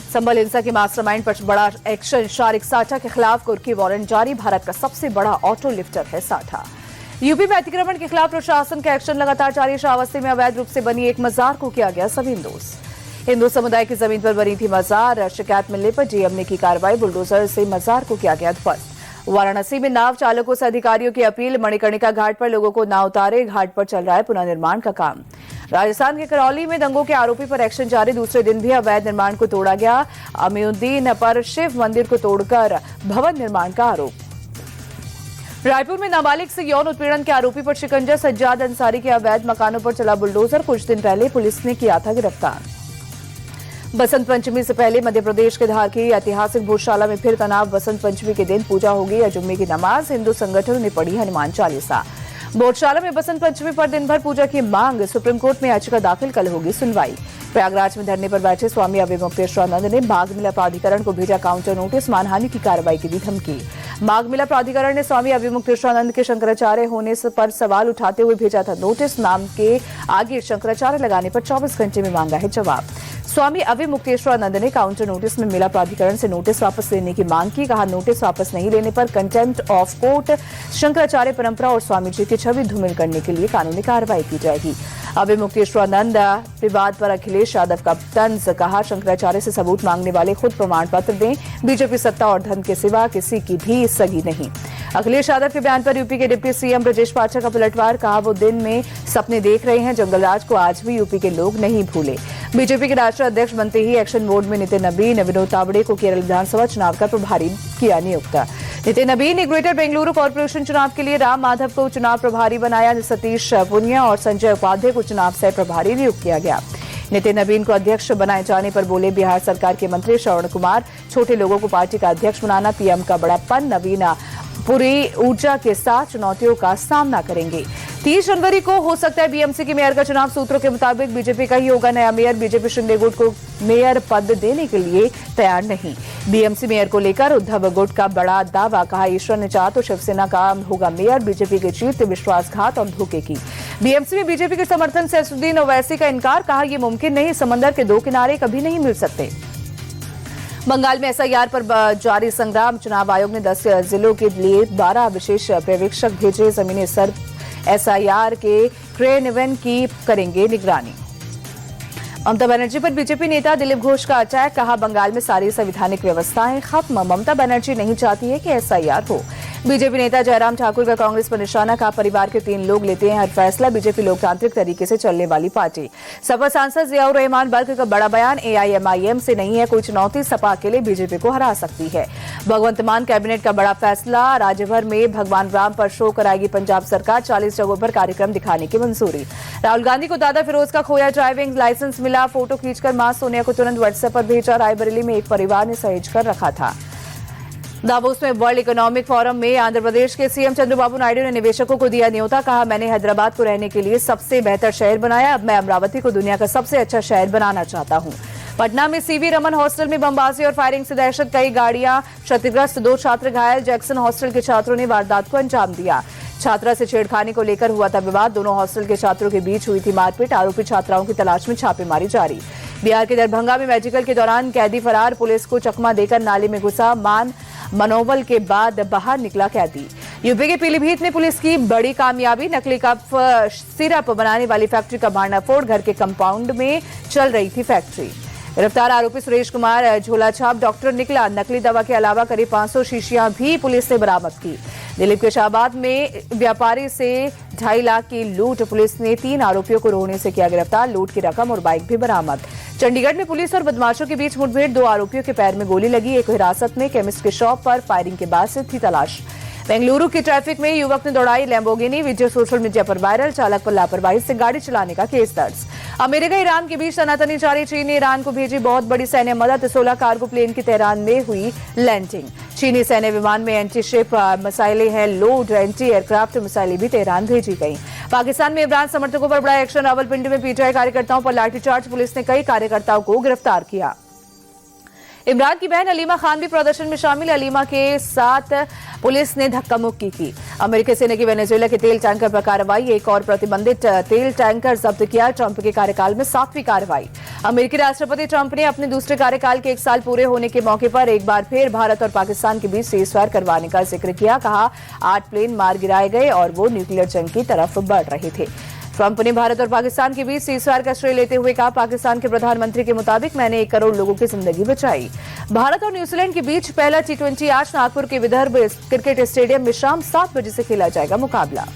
संभल हिंसा के मास्टरमाइंड पर बड़ा एक्शन, शारिक साठा के खिलाफ कुर्की वारंट जारी। भारत का सबसे बड़ा ऑटो लिफ्टर है साठा। यूपी में अतिक्रमण के खिलाफ प्रशासन का एक्शन लगातार जारी। श्रावस्ती में अवैध रूप से बनी एक मजार को किया गया सबींदोज। हिंदू समुदाय की जमीन पर बनी थी मजार। शिकायत मिलने पर जीएम ने की कार्रवाई, बुलडोजर से मजार को किया गया ध्वस्त। वाराणसी में नाव चालकों से अधिकारियों की अपील, मणिकर्णिका घाट पर लोगों को ना उतारे, घाट पर चल रहा है पुनर्निर्माण का काम। राजस्थान के करौली में दंगों के आरोपी पर एक्शन जारी। दूसरे दिन भी अवैध निर्माण को तोड़ा गया। अमीउद्दीन पर शिव मंदिर को तोड़कर भवन निर्माण का आरोप। रायपुर में नाबालिग से यौन उत्पीड़न के आरोपी पर शिकंजा। सज्जाद अंसारी के अवैध मकानों पर चला बुलडोजर। कुछ दिन पहले पुलिस ने किया था गिरफ्तार। बसंत पंचमी से पहले मध्य प्रदेश के धार की ऐतिहासिक भोजशाला में फिर तनाव। बसंत पंचमी के दिन पूजा होगी जुम्मे की नमाज। हिंदू संगठनों ने पढ़ी हनुमान चालीसा। भोजशाला में बसंत पंचमी पर दिन भर पूजा की मांग। सुप्रीम कोर्ट में याचिका दाखिल, कल होगी सुनवाई। प्रयागराज में धरने पर बैठे स्वामी अविमुक्तेश्वरानंद ने बाघ मिला प्राधिकरण को भेजा काउंटर नोटिस। मानहानि की कार्रवाई की दी धमकी। बाघ मिला प्राधिकरण ने स्वामी अविमुक्तेश्वरानंद के शंकराचार्य होने पर सवाल उठाते हुए भेजा था नोटिस। नाम के आगे शंकराचार्य लगाने पर 24 घंटे में मांगा है जवाब। स्वामी अविमुक्तेश्वरानंद ने काउंटर नोटिस में मिला प्राधिकरण से नोटिस वापस लेने की मांग की। कहा, नोटिस वापस नहीं लेने पर कंटेम्प्ट ऑफ कोर्ट, शंकराचार्य परंपरा और स्वामी जी की छवि धूमिल करने के लिए कानूनी कार्रवाई की जाएगी। अविमुक्तेश्वरानंद विवाद पर अखिलेश यादव का तंज। कहा, शंकराचार्य से सबूत मांगने वाले खुद प्रमाण पत्र दें। बीजेपी सत्ता और धन के सिवा किसी की भी सगी नहीं। अखिलेश यादव के बयान पर यूपी के डिप्टी सीएम ब्रजेश पाठक का पलटवार। कहा, वो दिन में सपने देख रहे हैं, जंगलराज को आज भी यूपी के लोग नहीं भूले। बीजेपी के राष्ट्रीय अध्यक्ष बनते ही एक्शन मोड में नितिन नबीन। विनोद तावड़े को केरल विधानसभा चुनाव का प्रभारी किया नियुक्त। नितिन नबीन ने ग्रेटर बेंगलुरु कॉर्पोरेशन चुनाव के लिए राम माधव को चुनाव प्रभारी बनाया। सतीश पुनिया और संजय उपाध्याय को चुनाव सह प्रभारी नियुक्त किया गया। नितिन नबीन को अध्यक्ष बनाए जाने पर बोले बिहार सरकार के मंत्री श्रवण कुमार, छोटे लोगों को पार्टी का अध्यक्ष बनाना पीएम का बड़ापन। नवीन पूरी ऊर्जा के साथ चुनौतियों का सामना करेंगे। 30 जनवरी को हो सकता है बीएमसी के मेयर का चुनाव। सूत्रों के मुताबिक बीजेपी का ही होगा नया मेयर। बीजेपी शिंदे गुट को मेयर पद देने के लिए तैयार नहीं। बीएमसी मेयर को लेकर उद्धव गुट का बड़ा दावा। कहा, ईश्वर ने चाहा तो शिवसेना का होगा मेयर। बीजेपी की जीत विश्वासघात और धोखे की। बीएमसी में बीजेपी के समर्थन से असदुद्दीन ओवैसी का इनकार। कहा, यह मुमकिन नहीं, समंदर के दो किनारे कभी नहीं मिल सकते। बंगाल में एसआईआर पर जारी संग्राम। चुनाव आयोग ने 10 जिलों के लिए 12 विशेष पर्यवेक्षक भेजे। जमीनी स्तर एसआईआर के क्रियान्वयन की करेंगे निगरानी। ममता बनर्जी पर बीजेपी नेता दिलीप घोष का अटैक। कहा, बंगाल में सारी संवैधानिक व्यवस्थाएं खत्म। ममता बनर्जी नहीं चाहती है कि एसआईआर हो। बीजेपी नेता जयराम ठाकुर का कांग्रेस पर निशाना। कहा, परिवार के 3 लोग लेते हैं हर फैसला। बीजेपी लोकतांत्रिक तरीके से चलने वाली पार्टी। सपा सांसद जियाउर रहमान बल्क का बड़ा बयान। एआईएमआईएम से नहीं है कोई चुनौती, सपा अकेले बीजेपी को हरा सकती है। भगवंत मान कैबिनेट का बड़ा फैसला। राज्य भर में भगवान राम पर शो कराएगी पंजाब सरकार। 40 जगहों पर कार्यक्रम दिखाने की मंजूरी। राहुल गांधी को दादा फिरोज का खोया ड्राइविंग लाइसेंस मिला। फोटो खींचकर मां सोनिया को तुरंत व्हाट्सएप पर भेजा। रायबरेली में एक परिवार ने सहेज कर रखा था। दावोस में वर्ल्ड इकोनॉमिक फोरम में आंध्र प्रदेश के सीएम चंद्रबाबू नायडू ने निवेशकों को दिया न्योता। कहा, मैंने हैदराबाद को रहने के लिए सबसे बेहतर शहर बनाया। अब मैं अमरावती को दुनिया का सबसे अच्छा शहर बनाना चाहता हूं। पटना में सीवी रमन हॉस्टल में बमबाजी और फायरिंग से दहशत। कई गाड़ियां क्षतिग्रस्त, 2 छात्र घायल। जैक्सन हॉस्टल के छात्रों ने वारदात को अंजाम दिया। छात्रा से छेड़खानी को लेकर हुआ था विवाद। दोनों हॉस्टल के छात्रों के बीच हुई थी मारपीट। आरोपी छात्राओं की तलाश में छापेमारी जारी। बिहार के दरभंगा में मेडिकल के दौरान कैदी फरार। पुलिस को चकमा देकर नाले में घुसा। मनोबल के बाद बाहर निकला कैदी। यूपी के पीलीभीत में पुलिस की बड़ी कामयाबी। नकली कफ सिरप बनाने वाली फैक्ट्री का भांडाफोड़। घर के कंपाउंड में चल रही थी फैक्ट्री। गिरफ्तार आरोपी सुरेश कुमार झोलाछाप डॉक्टर निकला। नकली दवा के अलावा करीब 500 शीशियां भी पुलिस ने बरामद की। दिल्ली के शाहबाद में व्यापारी से 2.5 लाख की लूट। पुलिस ने 3 आरोपियों को रोहने से किया गिरफ्तार। लूट की रकम और बाइक भी बरामद। चंडीगढ़ में पुलिस और बदमाशों के बीच मुठभेड़। 2 आरोपियों के पैर में गोली लगी। एक हिरासत में। केमिस्ट के शॉप पर फायरिंग के बाद से थी तलाश। बेंगलुरु की ट्रैफिक में युवक ने दौड़ाई लैम्बोर्गिनी। वीडियो सोशल मीडिया पर वायरल। चालक पर लापरवाही से गाड़ी चलाने का केस दर्ज। अमेरिका ईरान के बीच तनातनी जारी। चीन ने ईरान को भेजी बहुत बड़ी सैन्य मदद। 16 कार्गो प्लेन की तेहरान में हुई लैंडिंग। चीनी सैन्य विमान में एंटी शिप मिसाइलें हैं लोड। एंटी एयरक्राफ्ट मिसाइलें भी तेहरान भेजी गई। पाकिस्तान में इमरान समर्थकों पर बड़ा एक्शन। रावलपिंडी में पीटीआई कार्यकर्ताओं पर लाठीचार्ज। पुलिस ने कई कार्यकर्ताओं को गिरफ्तार किया। इमरान की बहन अलीमा खान भी प्रदर्शन में शामिल। अलीमा के साथ पुलिस ने धक्का मुक्की की। अमेरिकी सेना की वेनेजुएला के तेल टैंकर पर कार्रवाई। एक और प्रतिबंधित तेल टैंकर जब्त किया। ट्रंप के कार्यकाल में 7वीं कार्रवाई। अमेरिकी राष्ट्रपति ट्रंप ने अपने दूसरे कार्यकाल के 1 साल पूरे होने के मौके पर एक बार फिर भारत और पाकिस्तान के बीच सीजफायर करवाने का जिक्र किया। कहा 8 प्लेन मार गिराए गए और वो न्यूक्लियर जंग की तरफ बढ़ रहे थे। ट्रंप ने भारत और पाकिस्तान के बीच सीजफायर का श्रेय लेते हुए कहा, पाकिस्तान के प्रधानमंत्री के मुताबिक मैंने 1 करोड़ लोगों की जिंदगी बचाई। भारत और न्यूजीलैंड के बीच पहला T20 आज नागपुर के विदर्भ क्रिकेट स्टेडियम में शाम 7 बजे से खेला जाएगा मुकाबला।